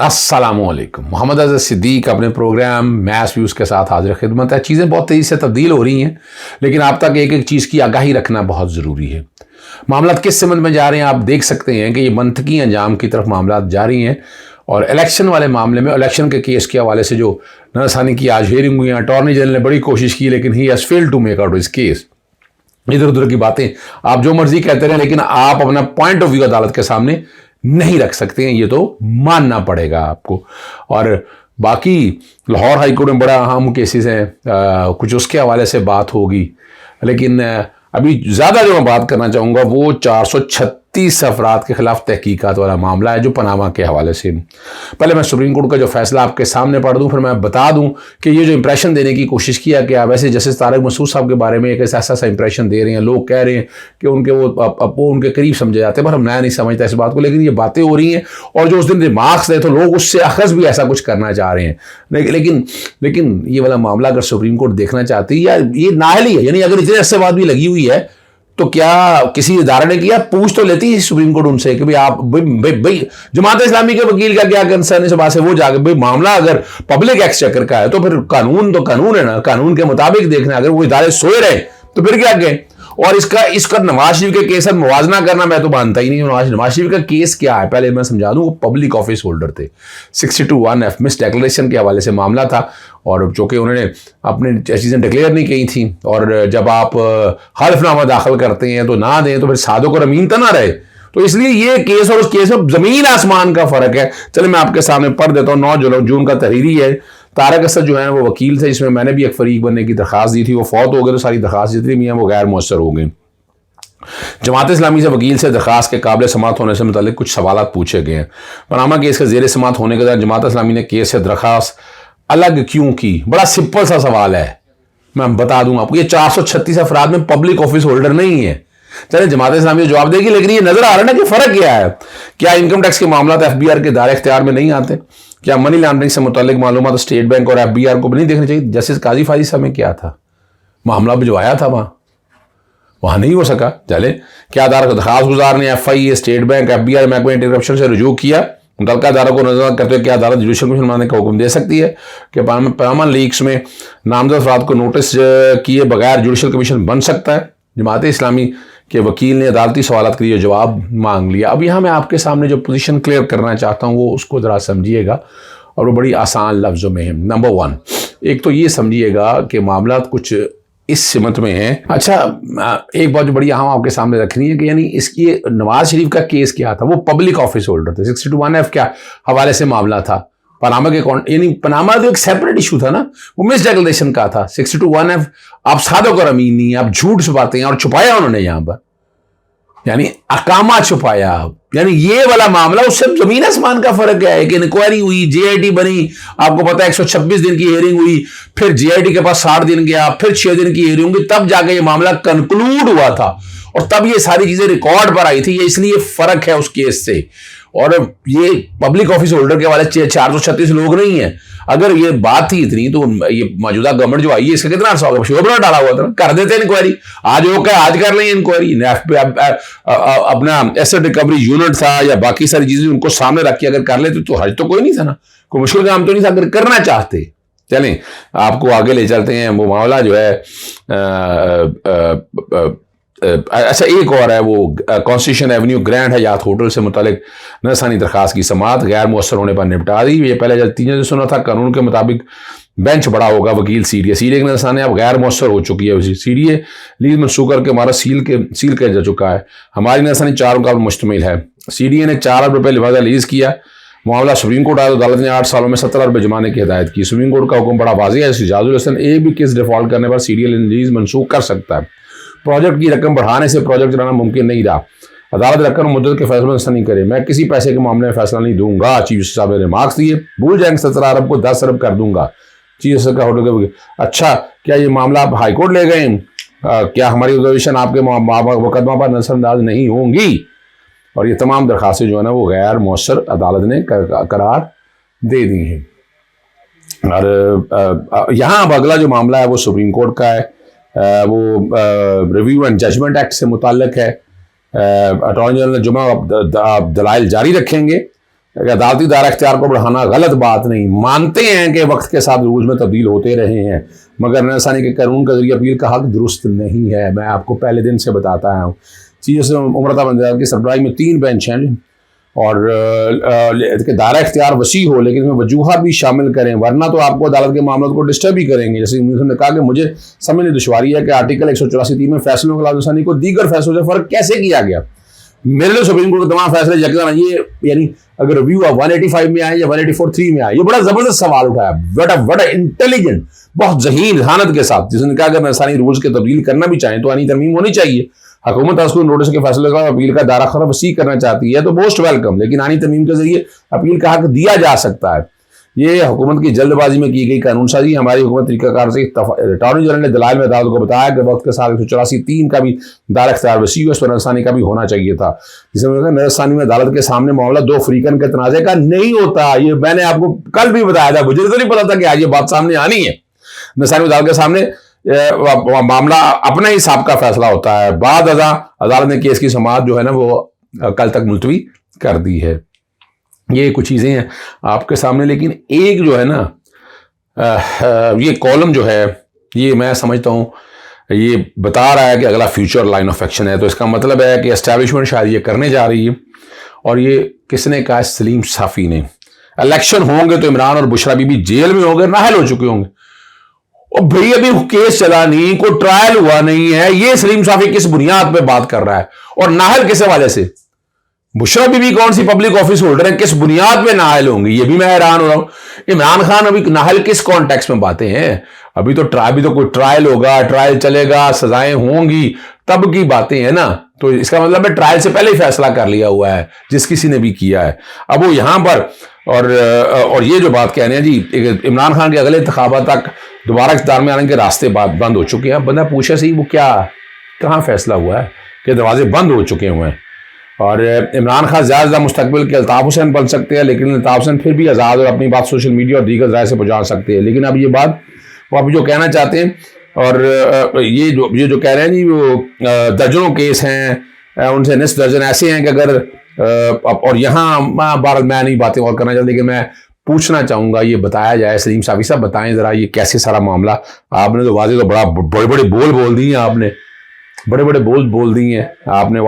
अस्सलामुअलैकुम। मोहम्मद अज़हर सिद्दीक अपने programme maths views के साथ हाजिर खिदमत है। चीज़ें बहुत तेज़ी से तब्दील हो रही हैं, लेकिन आप तक एक एक चीज़ की आगाही रखना बहुत ज़रूरी है। मामला किस समझ में जा रहे हैं, आप देख सकते हैं कि ये मंतकी अंजाम की तरफ मामला जा रही हैं। और इलेक्शन वाले मामले में, इलेक्शन के केस के हवाले से जो नरसानी की आज हियरिंग हुई, अटॉर्नी जनरल ने बड़ी कोशिश की, लेकिन he has failed to make out his case. इधर उधर की बातें आप जो मर्जी कहते रहे, लेकिन आप अपना पॉइंट ऑफ व्यू अदालत के सामने नहीं रख सकते हैं, ये तो मानना पड़ेगा आपको। और बाकी लाहौर हाई कोर्ट में बड़ा अहम केसेस हैं, कुछ उसके हवाले से बात होगी। लेकिन अभी ज़्यादा जो मैं बात करना चाहूँगा वो 436 अफराद के खिलाफ तहकीकात वाला मामला है, जो पनामा के हवाले से। पहले मैं सुप्रीम कोर्ट का जो फैसला आपके सामने पढ़ दूँ, फिर मैं बता दूँ कि ये जो इंप्रेशन देने की कोशिश किया गया, वैसे जस्टिस तारिक मसूद साहब के बारे में एक ऐसा सा इंप्रेशन दे रहे हैं, लोग कह रहे हैं कि उनके वो उनके करीब समझे जाते हैं, पर हम नया नहीं समझता इस बात को। लेकिन ये बातें हो रही हैं, और जो उस दिन रिमार्क्स थे तो लोग उससे अखज़ भी ऐसा कुछ करना चाह रहे हैं। लेकिन ये वाला मामला अगर सुप्रीम कोर्ट देखना चाहती है, या ये नाहली है, यानी अगर इतने अरसे बाद भी लगी हुई है, तो क्या किसी इदारे ने किया, पूछ तो लेती है सुप्रीम कोर्ट उनसे कि भाई आप भाई जमात इस्लामी के वकील का क्या कंसर्न इस बात से। वो जाके भाई मामला अगर पब्लिक एक्सचेकर का है तो फिर कानून तो कानून है ना, कानून के मुताबिक देखना। अगर वो इदारे सोए रहे तो फिर क्या कहें। और इसका नवाज शरीफ के केस से मुवाजना करना मैं तो मानता ही नहीं हूं। नवाज शरीफ का केस क्या है, पहले मैं समझा दूं। वो पब्लिक ऑफिस होल्डर थे, 62(1)(f) मिस डिक्लेरेशन के हवाले से मामला था, और चूंकि उन्होंने अपने चीज़ें डिक्लेयर नहीं की थी, और जब आप हल्फनामा दाखिल करते हैं तो ना दें तो फिर सादों को अमीन तो ना रहे। तो इसलिए ये केस और उस केस में जमीन आसमान का फर्क है। चलिए मैं आपके सामने पढ़ देता हूँ। 9 जून का तहरीरी है। तारक असद जो है वो वकील थे, इसमें मैंने भी एक फरीक बनने की दरख्वास्त दी थी। वो फौत हो गए तो सारी दरख्वास्त जितनी भी हैं वो गैर मुअस्सर हो गई। जमात इस्लामी से वकील से दरख्वास्त के काबिल समात होने से मुतालिक कुछ सवाल पूछे गए हैं। पनामा केस के जेर समात होने के दौरान जमात इस्लामी ने केस से दरख्वास्त अलग क्यों की? बड़ा सिंपल सा सवाल है, मैं बता दूं आपको। ये 436 अफराद में पब्लिक ऑफिस होल्डर नहीं है। चले जमात इस्लामी जवाब देगी, लेकिन ये नजर आ रहा है ना कि फर्क क्या है। क्या इनकम टैक्स के मामला FBI के दायरे इख्तियार में नहीं आते? क्या मनी लॉन्ड्रिंग से मुतालिक मालूमात स्टेट बैंक और FBI को भी नहीं देखनी चाहिए? जस्टिस काजी फाजी साहब में क्या था, मामला भिजवाया था, वहां नहीं हो सका। चले क्या अदालत दरखास्त गुजार ने FIA, स्टेट बैंक, FBI महकमे एंटी करप्शन से रुजू किया? मुतल्लिका अदालत को नजर करते हुए क्या अदालत जुडिशल कमीशन बनाने का हुक्म दे सकती है कि पनामा लीक्स में नामजद अफराद को नोटिस किए बगैर जुडिशल कमीशन बन सकता है? जमात इस्लामी के वकील ने अदालती सवालात के लिए जवाब मांग लिया। अब यहाँ मैं आपके सामने जो पोजीशन क्लियर करना चाहता हूँ वो उसको ज़रा समझिएगा, और वो बड़ी आसान लफ्ज़ों में है। नंबर 1, एक तो ये समझिएगा कि मामला कुछ इस सिमत में है। अच्छा, एक बात जो बड़ी अहम आपके सामने रखनी है कि यानी इसकी नवाज शरीफ का केस क्या था। वो पब्लिक ऑफिस होल्डर थे, 62(1)(f) क्या हवाले से मामला था। पनामा के यानी पनामा तो एक सेपरेट इशू था ना, वो मिस डिक्लेरेशन का था। 62(1)(f) आप सादों का अमीन नहीं, आप झूठ छुपाते हैं, और छुपाया उन्होंने यहाँ पर, यानी अकामा छुपाया। यानी ये वाला मामला, उससे जमीन आसमान का फर्क है। कि इंक्वायरी हुई, JIT बनी, आपको पता है 126 दिन की हियरिंग हुई, फिर JIT के पास 60 दिन गया, फिर 6 दिन की हियरिंग हुई, तब जाके ये मामला कंक्लूड हुआ था, और तब ये सारी चीजें रिकॉर्ड पर आई थी। ये इसलिए फर्क है उस केस से। और ये पब्लिक ऑफिस होल्डर के वाले 436 लोग नहीं है। अगर ये बात थी इतनी, तो ये मौजूदा गवर्नमेंट जो आई है इसका कितना अर्सा होगा, शोभना डाला हुआ था, कर देते इंक्वायरी। आज वो क्या, आज कर लेंगे इंक्वायरी। अपना एसेट रिकवरी यूनिट था या बाकी सारी चीजें उनको सामने रख के अगर कर लेते तो हज तो कोई नहीं था ना, कोई मुश्किल काम तो नहीं था अगर करना चाहते। चलें आपको आगे ले चलते हैं। वो मामला जो है अच्छा, एक और है, वो constitution Avenue grand Hyatt hotel से मुतालिक नरसानी दरखास्त की समात गैर मुअस्सर होने पर निपटा दी। ये पहले जब 3 सुना था, कानून के मुताबिक बेंच बड़ा होगा वकील सीडीए की नरसानी अब गैर मुअस्सर हो चुकी है। सीडीए लीज मनसूख करके हमारा सील किया जा चुका है। हमारी नरसानी 4 मुकाबले मुश्तमिल है। सीडीए ने 4 अरब रुपये लिहाजा लीज किया। मामला सुप्रीम कोर्ट आया तो अदालत ने 8 सालों में 17 अरब जमाने की हिदायत की। सुप्रीम कोर्ट का हुक्म बड़ा वाज़ेह है, इजाजुल हसन एक भी केस डिफॉल्ट करने पर सीडीए लीज मनसूख कर सकता है। प्रोजेक्ट की रकम बढ़ाने से प्रोजेक्ट चलाना मुमकिन नहीं रहा। अदालत रकम मुद्दत के फैसले में नहीं करे। मैं किसी पैसे के मामले में फैसला नहीं दूंगा। चीफ जस्टिस साहब ने रिमार्क्स दिए। भूल जाएंगे 17 अरब को 10 अरब कर दूंगा। चीफ जस्टिस का होटल। अच्छा, क्या ये मामला आप हाईकोर्ट ले गए? क्या हमारी ऑब्जर्वेशन आपके मुकदमा पर नजरअंदाज नहीं होंगी? और ये तमाम दरखास्तें जो है ना वो गैर मुअस्सर अदालत ने करार दे दी हैं। और यहाँ अब अगला जो मामला है वो सुप्रीम कोर्ट का है। वो रिव्यू एंड जजमेंट एक्ट से मुताल्लिक है। अटॉर्नी जनरल ने जुमा आप दलाइल जारी रखेंगे अदालती दायरा इख्तियार को बढ़ाना गलत बात नहीं, मानते हैं कि वक्त के साथ रूल्स में तब्दील होते रहे हैं, मगर नरसानी के कानून के जरिए अपील का हक दुरुस्त नहीं है। मैं आपको पहले दिन से बताता हूँ। चीज़ उम्रता पंजाब की सरबराही में 3 बेंच हैं और दायरा इख्तियार वसी हो, लेकिन इसमें वजूहत भी शामिल करें, वरना तो आपको अदालत के मामलों को डिस्टर्ब ही करेंगे। जैसे उन्होंने कहा कि मुझे समझने दुश्वारी है कि आर्टिकल 184(3) में फैसलों के लाजमी को दीगर फैसलों से फ़र्क कैसे किया गया। मेरे लिए सुप्रीम कोर्ट के तमाम फैसले यकजान ये, यानी अगर रिव्यू 185 में आए या 184(3) में आए, ये बड़ा जबरदस्त सवाल उठाया, बड़ा इंटेलिजेंट, बहुत ज़हीन जहानत के साथ, जिसने कहा अगर नरसानी रूल्स के तब्दील करना भी चाहें तो आनी तरमीम होनी चाहिए। हुकूमत उसको नोटिस के फैसले का अपील का दायरा खरा वसी करना चाहती है तो मोस्ट वेलकम, लेकिन आनी तरमीम के जरिए अपील का हक दिया जा सकता है। ये हुकूमत की जल्दबाजी में की गई कानून साजी हमारी हुकूमत तरीकाकार से। अटॉर्नी जनरल ने दलाइल में अदालत को बताया कि वक्त के साथ 184(3) का भी दायरा इख्तियार वसी हो, इस पर नरसानी का भी होना चाहिए था। जिसमें नरसानी में अदालत के सामने मामला 2 फरीकन के तनाज़े का नहीं होता। ये मैंने आपको कल भी बताया था, मुझे तो नहीं पता था कि आज ये बात सामने आनी है। नरसानी अदालत के सामने मामला अपने हिसाब का फैसला होता है। बाद अदालत ने केस की समाअत जो है ना वो कल तक मुलतवी कर दी है। ये कुछ चीज़ें हैं आपके सामने, लेकिन एक जो है ना ये कॉलम जो है ये मैं समझता हूँ ये बता रहा है कि अगला फ्यूचर लाइन ऑफ एक्शन है, तो इसका मतलब है कि एस्टैब्लिशमेंट शायद ये करने जा रही है। और ये किसने कहा? सलीम साफ़ी ने। इलेक्शन होंगे तो इमरान और बुशरा बीबी जेल में होंगे, नाहल हो चुके होंगे। और भाई अभी केस चला नहीं, कोई ट्रायल हुआ नहीं है, ये सलीम साफ़ी किस बुनियाद पे बात कर रहा है? और नाहल किस हवाले से? बुशरा बीबी कौन सी पब्लिक ऑफिस होल्डर है, किस बुनियाद पे नाहल होंगी? ये भी मैं हैरान हो रहा हूं। इमरान खान अभी नाहल किस कॉन्टेक्स्ट में बातें हैं? अभी तो कोई ट्रायल होगा, ट्रायल चलेगा, सजाएं होंगी, तब की बातें हैं ना। तो इसका मतलब है ट्रायल से पहले ही फैसला कर लिया हुआ है जिस किसी ने भी किया है। अब वो यहां पर और ये जो बात कह रहे हैं जी, इमरान खान के अगले इंतखाबात तक दोबारा इख्तियार में आने के रास्ते बंद हो चुके हैं। बंदा पूछे सही वो क्या कहाँ फैसला हुआ है कि दरवाजे बंद हो चुके हुए हैं। और इमरान खान ज़्यादा मुस्तकबिल के अल्ताफ़ हुसैन बन सकते हैं, लेकिन अल्ताफ़ हुसैन फिर भी आज़ाद और अपनी बात सोशल मीडिया और दीगर राय से पहुँचा सकते हैं। लेकिन अब ये बात वो अभी जो कहना चाहते हैं, और ये जो कह रहे हैं जी वो दर्जनों केस हैं, उनसे निस्फ दर्जन ऐसे हैं कि अगर और यहाँ बहरहाल मैं नहीं बातें और करना चाहता, लेकिन मैं पूछना चाहूँगा ये बताया जाए। सलीम साफ़ी साहब बताएं ज़रा ये कैसे सारा मामला। आपने तो वाज़ेह तो बड़े बड़े बोल दिए, आपने बड़े बड़े बोल दिए हैं आपने।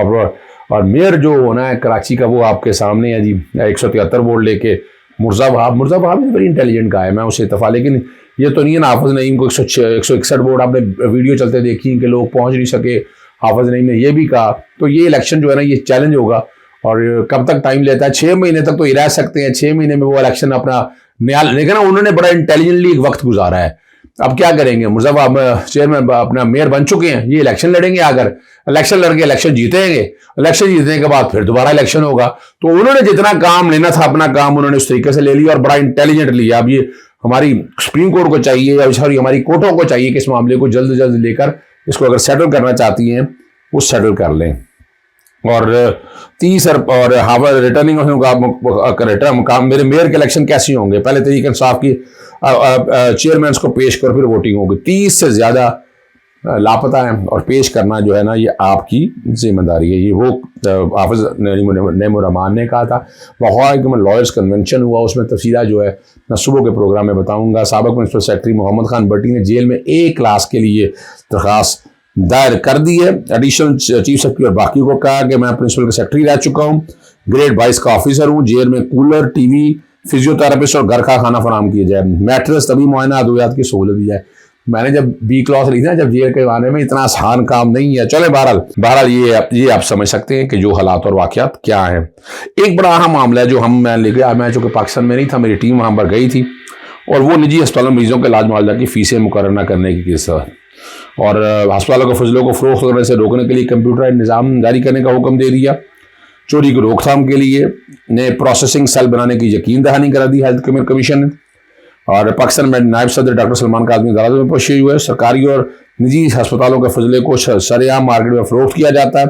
और मेयर जो होना है कराची का वो आपके सामने है जी, 173 वोट लेके मुर्जा वहाब वेरी इंटेलिजेंट का है, मैं उससे इतफा। लेकिन ये तो नहीं है ना हाफिज नईम को 161 वोट, आपने वीडियो चलते देखी कि लोग पहुंच नहीं सके। हाफिज नईम ने ये भी कहा। तो ये इलेक्शन जो है ना ये चैलेंज होगा। और कब तक टाइम लेता है? 6 महीने तक तो ये रह सकते हैं। 6 महीने में वो इलेक्शन अपना नया, लेकिन उन्होंने बड़ा इंटेलिजेंटली एक वक्त गुजारा है। अब क्या करेंगे? मुर्जाब चेयरमैन अपना मेयर बन चुके हैं, ये इलेक्शन लड़ेंगे। अगर इलेक्शन लड़के इलेक्शन जीतेंगे, इलेक्शन जीतने के बाद फिर दोबारा इलेक्शन होगा। तो उन्होंने जितना काम लेना था अपना काम उन्होंने उस तरीके से ले लिया और बड़ा इंटेलिजेंट लिया। अब ये हमारी सुप्रीम कोर्ट को चाहिए या सॉरी हमारी कोर्टों को चाहिए कि इस मामले को जल्द से जल्द लेकर इसको अगर सेटल करना चाहती हैं वो सेटल कर लें। और 30 और हावर रिटर्निंग मुकाम मेरे मेयर के इलेक्शन कैसे होंगे? पहले तरीके इंसाफ की चेयरमैन को पेश कर फिर वोटिंग होगी। 30 से ज़्यादा लापता है और पेश करना जो है ना ये आपकी जिम्मेदारी है। ये वो हाफिज नईमुर ने कहा था। वहाँ लॉयर्स कन्वेंशन हुआ, उसमें तफसीला जो है मैं सुबह के प्रोग्राम में बताऊँगा। साबिक प्रिंसिपल सेक्रेटरी मोहम्मद खान भट्टी ने जेल में A क्लास के लिए दरख्वास्त दायर कर दी है। एडिशनल चीफ सेक्रेटरी और बाकी को कहा कि मैं प्रिंसिपल का सेक्रेटरी रह चुका हूँ, ग्रेड 22 का ऑफिसर हूँ। जेल में कूलर, टीवी, फिजियोथेरापिस्ट और घर का खाना फराम किया जाए, मैट्रेस, तभी मुआयना अद्वियात की सहूलत दी जाए। मैंने जब B क्लास ली थी ना, जब जेल के आने में इतना आसान काम नहीं है। चले बहरहाल ये आप समझ सकते हैं कि जो हालात और वाक़यात क्या हैं। एक बड़ा अहम मामला है जो मैं लेके आया। मैं चूँकि पाकिस्तान में नहीं था, मेरी टीम वहाँ पर गई थी और वो निजी अस्पतालों में मरीजों के इलाज मुआवजा की फीसें मुकर्रर न करने की केस और अस्पतालों के फजलों को फ़रोख्त करने से रोकने के लिए कंप्यूटराइज्ड निज़ाम जारी करने का हुक्म दे दिया। चोरी की रोकथाम के लिए नए प्रोसेसिंग सेल बनाने की यकीन दहानी करा दी हेल्थ कमीशन ने। और पाकिस्तान में नायब सदर डॉक्टर सलमान काज़मी अदालत में पेशी हुए। सरकारी और निजी अस्पतालों के फजले को सरेआम मार्केट में फ़रोख्त किया जाता है।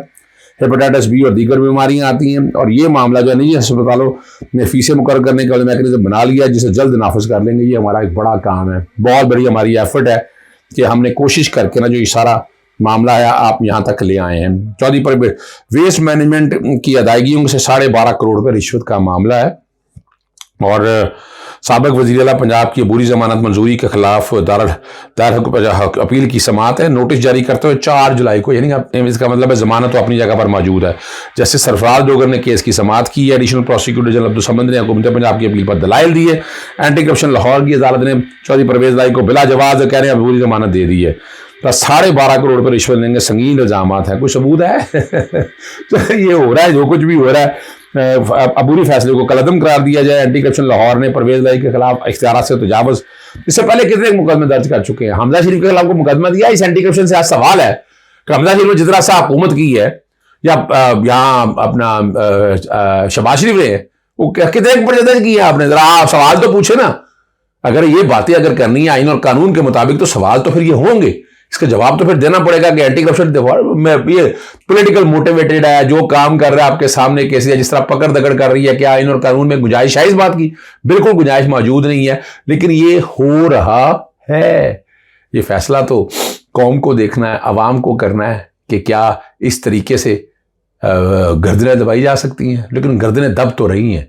हेपेटाइटिस B और दीगर बीमारियां आती हैं और ये मामला जो है निजी अस्पतालों में फीसें मुकर्रर करने का मैकेनिज्म बना लिया, जिसे जल्द नाफिज कर लेंगे। ये हमारा एक बड़ा काम है, बहुत बड़ी हमारी एफर्ट है कि हमने कोशिश करके ना जो ये सारा मामला है आप यहाँ तक ले आए हैं। चौधरी पर वेस्ट मैनेजमेंट की अदायगियों से 12.5 करोड़ रुपये रिश्वत का मामला है। और साबिक वज़ीर आला पंजाब की अबूरी जमानत मंजूरी के खिलाफ दायर अपील की समाअत है। नोटिस जारी करते हुए 4 जुलाई को, यानी इसका मतलब है जमानत तो अपनी जगह पर मौजूद है। जस्टिस सरफराज डोगर ने केस की समाअत की है। Additional prosecutor general Abdul Samad ने हुकूमत पंजाब की अपील पर दलाइल दिए। एंटी करप्शन लाहौर की अदालत ने चौधरी परवेज लाई को बिला जवाब कह रहे हैं अबूरी जमानत दे दी है। 12.5 करोड़ पर रिश्वत लेंगे, संगीन इल्जाम है, कोई सबूत है? तो ये हो रहा है, जो कुछ भी हो रहा है। अबूरी फैसले को कलअदम करार दिया जाए। एंटी करप्शन लाहौर ने परवेज लाई के खिलाफ इख्तियारात से तजावुज़, इससे पहले कितने मुकदमे दर्ज कर चुके हैं। हमजा शरीफ के खिलाफ को मुकदमा दिया। इस एंटी करप्शन से आज सवाल है कि हमजा शरीफ ने जिस तरह से हुकूमत की है, या यहाँ अपना शहबाज शरीफ ने, वो कितने मुकदमे दर्ज किए आपने? जरा आप सवाल तो पूछे ना। अगर ये बातें अगर करनी है आइन और कानून के मुताबिक, तो सवाल तो फिर ये होंगे, इसका जवाब तो फिर देना पड़ेगा कि एंटी करप्शन में ये पॉलिटिकल मोटिवेटेड है, जो काम कर रहा है आपके सामने केस है, जिस तरह पकड़ दकड़ कर रही है, क्या आइन और कानून में गुंजाइश है इस बात की? बिल्कुल गुंजाइश मौजूद नहीं है, लेकिन ये हो रहा है। ये फैसला तो कौम को देखना है, अवाम को करना है कि क्या इस तरीके से गर्दनें दबाई जा सकती हैं। लेकिन गर्दनें दब तो रही हैं।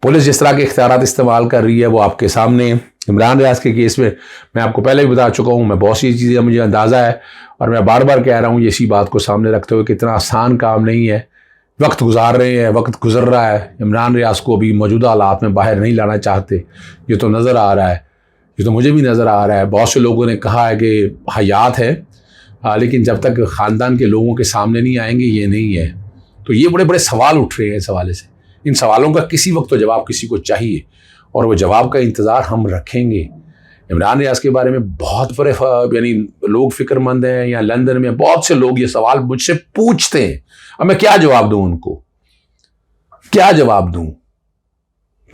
पुलिस जिस तरह के इख्तियारात इस्तेमाल कर रही है वो आपके सामने। इमरान रियाज के केस में मैं आपको पहले भी बता चुका हूँ, मैं बहुत सी चीज़ें मुझे अंदाज़ा है, और मैं बार बार कह रहा हूँ इसी बात को सामने रखते हुए कि इतना आसान काम नहीं है। वक्त गुजार रहे हैं, वक्त गुजर रहा है। इमरान रियाज को अभी मौजूदा हालात में बाहर नहीं लाना चाहते, ये तो नज़र आ रहा है, ये तो मुझे भी नज़र आ रहा है। बहुत से लोगों ने कहा है कि हयात है, लेकिन जब तक ख़ानदान के लोगों के सामने नहीं आएंगे ये नहीं है। तो ये बड़े बड़े सवाल उठ रहे हैं। इस हवाले से इन सवालों का किसी वक्त तो जवाब किसी को चाहिए, और वो जवाब का इंतज़ार हम रखेंगे। इमरान रियाज के बारे में बहुत बड़े यानी लोग फिक्रमंद हैं, या लंदन में बहुत से लोग ये सवाल मुझसे पूछते हैं। अब मैं क्या जवाब दूं उनको, क्या जवाब दूं?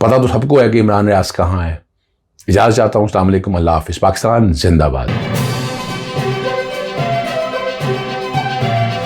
पता तो सबको है कि इमरान रियाज कहाँ है। इजाज़त चाहता हूँ। अस्सलाम वालेकुम, अल्लाह हाफ़िज़। पाकिस्तान जिंदाबाद।